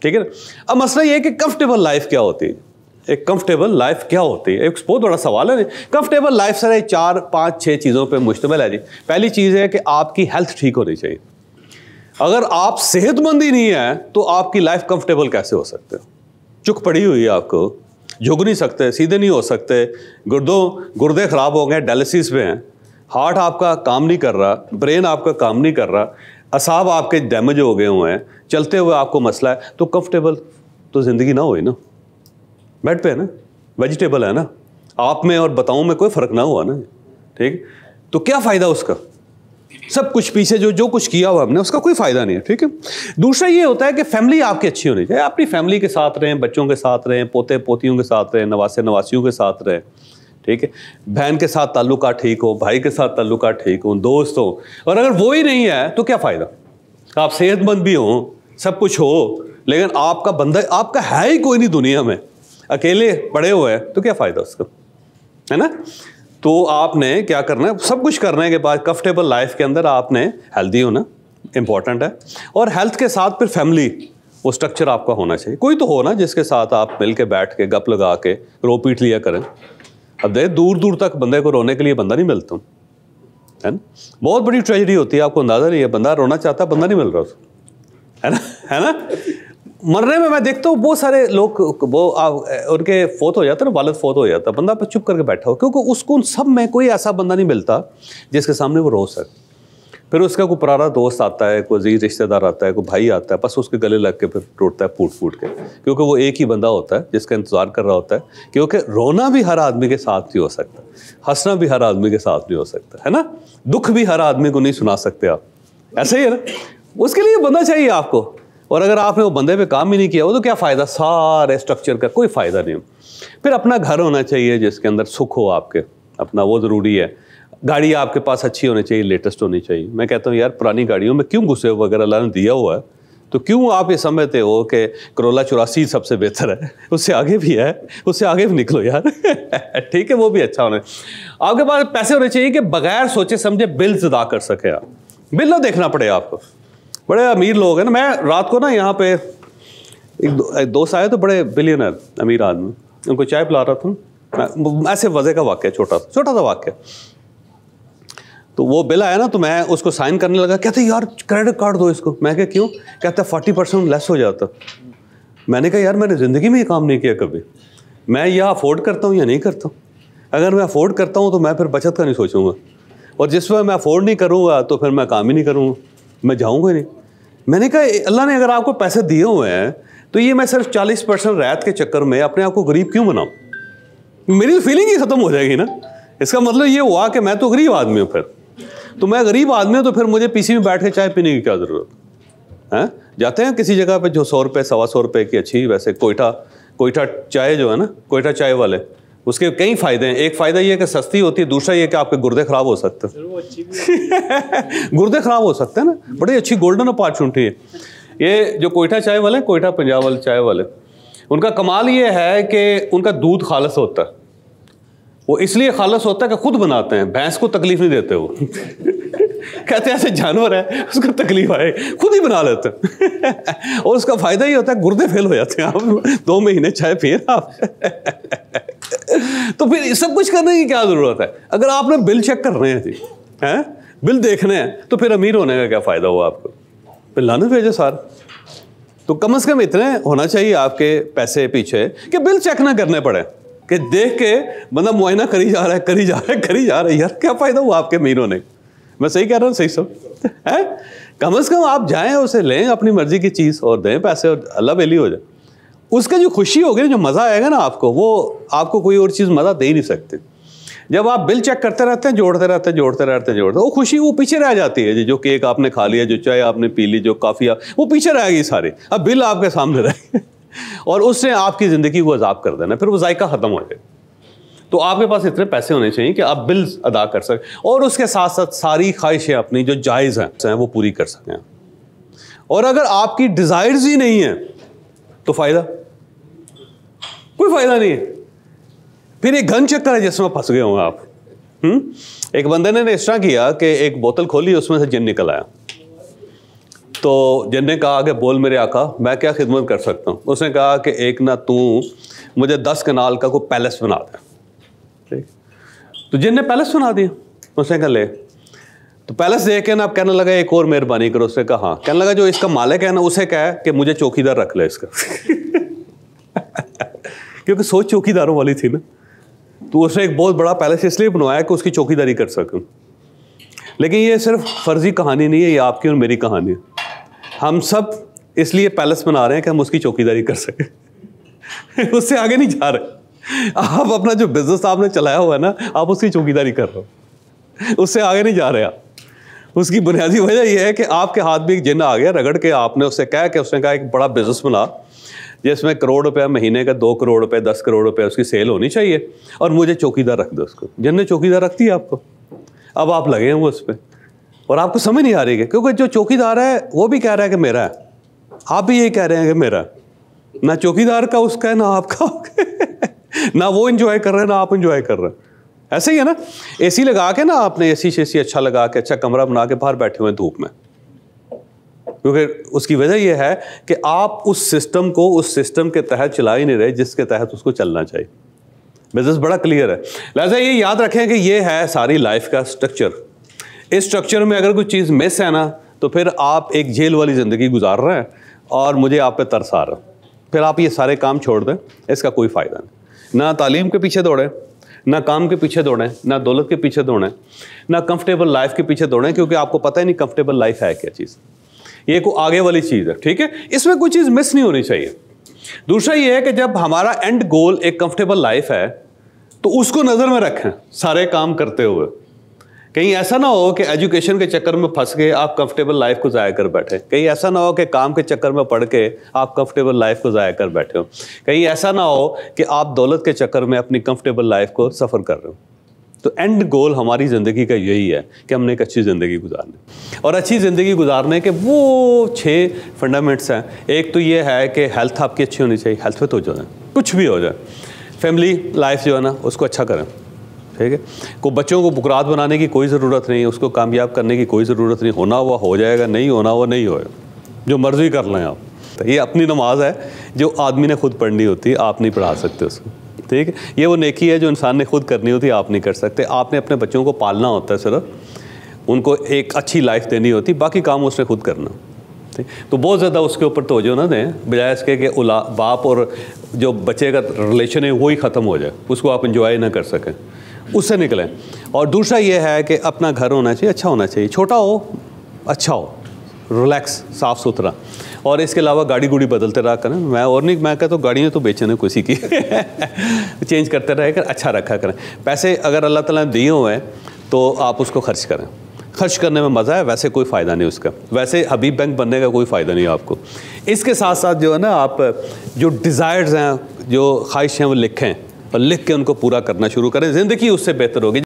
ठीक है ना। अब मसला ये है कि कंफर्टेबल लाइफ क्या होती है, एक कंफर्टेबल लाइफ क्या होती है, एक बहुत बड़ा सवाल है। कंफर्टेबल लाइफ सर 4 5 6 चीज़ों पे मुश्तमिल है जी। पहली चीज़ है कि आपकी हेल्थ ठीक होनी चाहिए। अगर आप सेहतमंद ही नहीं है तो आपकी लाइफ कंफर्टेबल कैसे हो सकते हो? चुक पड़ी हुई है, आपको झुक नहीं सकते, सीधे नहीं हो सकते, गुर्दे खराब हो गए, डायलिसिस पे हैं, हार्ट आपका काम नहीं कर रहा, ब्रेन आपका काम नहीं कर रहा, असाब आपके डैमेज हो गए हुए हैं, चलते हुए आपको मसला है, तो कंफर्टेबल तो ज़िंदगी ना हुई ना, बेड पे है ना, वेजिटेबल है ना, आप में और बताऊं में कोई फ़र्क ना हुआ ना, ठीक। तो क्या फ़ायदा उसका? सब कुछ पीछे जो कुछ किया हुआ हमने उसका कोई फ़ायदा नहीं है, ठीक है। दूसरा ये होता है कि फैमिली आपकी अच्छी होनी चाहिए, अपनी फैमिली के साथ रहें, बच्चों के साथ रहें, पोते पोतियों के साथ रहें, नवासे नवासियों के साथ रहें, ठीक है। बहन के साथ ताल्लुकात ठीक हो, भाई के साथ ताल्लुकात ठीक हो, दोस्त हो। और अगर वो ही नहीं है तो क्या फ़ायदा? आप सेहतमंद भी हो, सब कुछ हो, लेकिन आपका बंदा आपका है ही कोई नहीं दुनिया में, अकेले पड़े हुए हैं, तो क्या फ़ायदा उसका, है ना। तो आपने क्या करना है, सब कुछ करने के बाद कंफर्टेबल लाइफ के अंदर आपने हेल्दी होना इंपॉर्टेंट है, और हेल्थ के साथ फिर फैमिली, वो स्ट्रक्चर आपका होना चाहिए। कोई तो हो ना जिसके साथ आप मिल के बैठ के गप लगा के रो पीट लिया करें। अब देख दूर दूर तक बंदे को रोने के लिए बंदा नहीं मिलता, है ना। बहुत बड़ी ट्रेजेडी होती है, आपको अंदाजा नहीं है, बंदा रोना चाहता है, बंदा नहीं मिल रहा उसको, है ना। मरने में मैं देखता हूँ बहुत सारे लोग वो उनके फोत हो जाता है ना, वालिद फोत हो जाता है, बंदा पर चुप करके बैठा हो, क्योंकि उसको उन सब में कोई ऐसा बंदा नहीं मिलता जिसके सामने वो रो सके। फिर उसका कोई पुराना दोस्त आता है, कोई अजीज रिश्तेदार आता है, कोई भाई आता है, बस उसके गले लग के फिर टूटता है फूट फूट के, क्योंकि वो एक ही बंदा होता है जिसका इंतजार कर रहा होता है। क्योंकि रोना भी हर आदमी के साथ नहीं हो सकता, हंसना भी हर आदमी के साथ नहीं हो सकता, है ना। दुख भी हर आदमी को नहीं सुना सकते आप, ऐसे ही है ना। उसके लिए बंदा चाहिए आपको, और अगर आपने वो बंदे पे काम ही नहीं किया हो तो क्या फ़ायदा, सारे स्ट्रक्चर का कोई फ़ायदा नहीं। फिर अपना घर होना चाहिए जिसके अंदर सुख हो आपके, अपना, वो ज़रूरी है। गाड़ी आपके पास अच्छी होनी चाहिए, लेटेस्ट होनी चाहिए। मैं कहता हूँ यार पुरानी गाड़ियों में क्यों घुसे हो, अगर अल्लाह ने दिया हुआ है तो क्यों आप ये समझते हो कि करोला 84 सबसे बेहतर है? उससे आगे भी है, उससे आगे भी निकलो यार ठीक है, वो भी अच्छा होना है। आपके पास पैसे होने चाहिए कि बगैर सोचे समझे बिल्स अदा कर सके आप, बिल ना देखना पड़े आपको। बड़े अमीर लोग हैं ना, मैं रात को ना यहाँ पे एक दोस्त आए तो बड़े बिलियनर अमीर आदमी, उनको चाय पिला रहा था, ऐसे वजह का वाक़या, छोटा सा वाक़या। तो वो बिल आया ना, तो मैं उसको साइन करने लगा, कहते यार क्रेडिट कार्ड दो इसको। मैं क्या क्यों? कहता 40% लेस हो जाता। मैंने कहा यार मैंने ज़िंदगी में ये काम नहीं किया कभी, मैं यह अफोर्ड करता हूँ या नहीं करता हूँ? अगर मैं अफोर्ड करता हूँ तो मैं फिर बचत का नहीं सोचूंगा, और जिस वक्त मैं अफोर्ड नहीं करूँगा तो फिर मैं काम ही नहीं करूँगा, मैं जाऊँगा नहीं। मैंने कहा अल्लाह ने अगर आपको पैसे दिए हुए हैं तो ये मैं सिर्फ 40% रियायत के चक्कर में अपने आप को गरीब क्यों बनाऊँ? मेरी तो फीलिंग ही ख़त्म हो जाएगी ना। इसका मतलब ये हुआ कि मैं तो गरीब आदमी हूँ, फिर तो मैं गरीब आदमी हूँ तो फिर मुझे पीसी में बैठ के चाय पीने की क्या ज़रूरत है? जाते हैं किसी जगह पे जो 100 रुपये 125 रुपये की अच्छी, वैसे कोयटा चाय जो है ना, कोयटा चाय वाले, उसके कई फ़ायदे हैं। एक फ़ायदा ये है कि सस्ती होती है, दूसरा ये कि आपके गुर्दे ख़राब हो सकते हैं गुर्दे ख़राब हो सकते हैं ना, बड़ी अच्छी गोल्डन अपॉर्चुनिटी है। ये जो कोयटा चाय वाले, कोयटा पंजाब वाले चाय वाले, उनका कमाल ये है कि उनका दूध खालस होता है। वो इसलिए खालस होता है कि खुद बनाते हैं, भैंस को तकलीफ नहीं देते वो कहते हैं ऐसे जानवर है उसको तकलीफ आए, खुद ही बना लेते हैं और उसका फायदा ये होता है गुर्दे फेल हो जाते हैं। आप 2 महीने चाय पिए आप तो फिर सब कुछ करने की क्या जरूरत है? अगर आपने बिल चेक करने हैं जी, हैं बिल देखने हैं, तो फिर अमीर होने का क्या फायदा हुआ आपको? फिर लाने भेजे सार। तो कम से कम इतने होना चाहिए आपके पैसे पीछे कि बिल चेक ना करने पड़े, कि देख के बंदा मुआयना करी जा रहा है यार, क्या फायदा हुआ आपके अमीर होने? मैं सही कह रहा हूँ? सही सब है। कम से कम आप जाएं, उसे लें अपनी मर्जी की चीज़ और दें पैसे, और अल्लाह बेली हो जाए। उसका जो खुशी होगी ना, जो मज़ा आएगा ना आपको, वो आपको कोई और चीज़ मज़ा दे ही नहीं सकती। जब आप बिल चेक करते रहते हैं, जोड़ते रहते हैं, वो खुशी वो पीछे रह जाती है। जो केक आपने खा लिया, जो चाय आपने पी ली, जो काफ़ी, वो पीछे रहेगी सारी। अब बिल आपके सामने रहेगी और उसने आपकी ज़िंदगी को अजाब कर देना, फिर वो जायका ख़त्म हो जाए। तो आपके पास इतने पैसे होने चाहिए कि आप बिल्स अदा कर सकें, और उसके साथ साथ सारी ख्वाहिशें अपनी जो जायज़ हैं वो पूरी कर सकें। और अगर आपकी डिज़ायर्स ही नहीं है तो फ़ायदा, कोई फ़ायदा नहीं है। फिर एक घन चक्कर है जिसमें फंस गए होंगे आप। एक बंदे ने इस तरह किया कि एक बोतल खोली, उसमें से जिन निकल आया। तो जिन्होंने कहा कि बोल मेरे आका मैं क्या खिदमत कर सकता हूँ। उसने कहा कि एक ना तू मुझे 10 कनाल का कोई पैलेस बना दे। ठीक, तो जिन ने पैलेस बना दिया। उसने कहा ले, तो पैलेस देख के ना अब कहने लगा एक और मेहरबानी करो। उसने कहा हाँ। कहने लगा जो इसका मालिक है ना उसे कहे कि मुझे चौकीदार रख ले इसका क्योंकि सोच चौकीदारों वाली थी ना। तो उसने एक बहुत बड़ा पैलेस इसलिए बनवाया कि उसकी चौकीदारी कर सकूं। लेकिन ये सिर्फ फर्जी कहानी नहीं है, ये आपकी और मेरी कहानी है। हम सब इसलिए पैलेस बना रहे हैं कि हम उसकी चौकीदारी कर सकें उससे आगे नहीं जा रहे। आप अपना जो बिजनेस आपने चलाया हुआ है ना, आप उसकी चौकीदारी कर रहे हो, उससे आगे नहीं जा रहे आप। उसकी बुनियादी वजह यह है कि आपके हाथ में एक जिन्न आ गया रगड़ के, आपने उससे कहा कि उसने कहा एक बड़ा बिजनेस बना जिसमें करोड़ रुपया महीने का, 2 करोड़ रुपए, 10 करोड़ रुपए उसकी सेल होनी चाहिए और मुझे चौकीदार रख दो उसको। जिनने चौकीदार रख दिया आपको, अब आप लगे हैं वो उस पर और आपको समझ नहीं आ रही है, क्योंकि जो चौकीदार है वो भी कह रहा है कि मेरा है, आप भी यही कह रहे हैं कि मेरा। ना चौकीदार का उसका है ना आपका ना वो इंजॉय कर रहे हैं ना आप इंजॉय कर रहे हैं। ऐसे ही है ना, एसी लगा के ना आपने एसी शेसी अच्छा लगा के अच्छा कमरा बना के बाहर बैठे हुए हैं धूप में, क्योंकि उसकी वजह यह है कि आप उस सिस्टम को उस सिस्टम के तहत चला ही नहीं रहे जिसके तहत उसको चलना चाहिए। बिजनेस बड़ा क्लियर है। लिहाजा ये याद रखें कि ये है सारी लाइफ का स्ट्रक्चर। इस स्ट्रक्चर में अगर कोई चीज़ मिस है ना तो फिर आप एक जेल वाली ज़िंदगी गुजार रहे हैं और मुझे आप पे तरस आ रहा है। फिर आप ये सारे काम छोड़ दें, इसका कोई फ़ायदा नहीं। ना तालीम के पीछे दौड़ें, ना काम के पीछे दौड़ें, ना दौलत के पीछे दौड़ें, ना कंफर्टेबल लाइफ के पीछे दौड़ें, क्योंकि आपको पता ही नहीं कंफर्टेबल लाइफ है क्या चीज़। ये कोई आगे वाली चीज़ है, ठीक है, इसमें कोई चीज़ मिस नहीं होनी चाहिए। दूसरा ये है कि जब हमारा एंड गोल एक कंफर्टेबल लाइफ है तो उसको नज़र में रखें सारे काम करते हुए। कहीं ऐसा ना हो कि एजुकेशन के चक्कर में फंस के आप कंफर्टेबल लाइफ को ज़ाया कर बैठे। कहीं ऐसा ना हो कि काम के चक्कर में पड़ के आप कंफर्टेबल लाइफ को ज़ाया कर बैठे हो। कहीं ऐसा ना हो कि आप दौलत के चक्कर में अपनी कंफर्टेबल लाइफ को सफ़र कर रहे हो। तो एंड गोल हमारी ज़िंदगी का यही है कि हमने एक अच्छी ज़िंदगी गुजारनी, और अच्छी ज़िंदगी गुजारने के वो 6 फंडामेंट्स हैं। एक तो ये है कि हेल्थ आपकी अच्छी होनी चाहिए, हेल्थ पे तो हो जाए, कुछ भी हो जाए। फैमिली लाइफ जो है ना उसको अच्छा करें, ठीक है। को बच्चों को बुकरात बनाने की कोई ज़रूरत नहीं है, उसको कामयाब करने की कोई ज़रूरत नहीं। होना हुआ हो जाएगा, नहीं होना हुआ नहीं होएगा, जो मर्ज़ी कर लें आप। तो ये अपनी नमाज है जो आदमी ने खुद पढ़नी होती है, आप नहीं पढ़ा सकते उसको, ठीक है। ये वो नेकी है जो इंसान ने खुद करनी होती है, आप नहीं कर सकते। आपने अपने बच्चों को पालना होता है, सिर्फ उनको एक अच्छी लाइफ देनी होती, बाकी काम उसने खुद करना, ठीक। तो बहुत ज़्यादा उसके ऊपर तवज्जो ना दें, बजाय इसके कि बाप और जो बच्चे का रिलेशन है वही ख़त्म हो जाए, उसको आप इंजॉय ना कर सकें, उससे निकलें। और दूसरा ये है कि अपना घर होना चाहिए, अच्छा होना चाहिए, छोटा हो अच्छा हो, रिलैक्स, साफ़ सुथरा। और इसके अलावा गाड़ी गुड़ी बदलते रहा करें। मैं और नहीं, मैं कहता हूँ गाड़ियाँ तो बेचने किसी की चेंज करते रहे कर, अच्छा रखा करें। पैसे अगर अल्लाह ताला ने दिए हुए हैं तो आप उसको खर्च करें, खर्च करने में मज़ा है, वैसे कोई फ़ायदा नहीं उसका, वैसे हबीब बैंक बनने का कोई फ़ायदा नहीं आपको। इसके साथ साथ जो है ना, आप जो डिज़ायर्स हैं, जो ख्वाहिश हैं, वो लिखें और लिख के उनको पूरा करना शुरू करें, ज़िंदगी उससे बेहतर होगी।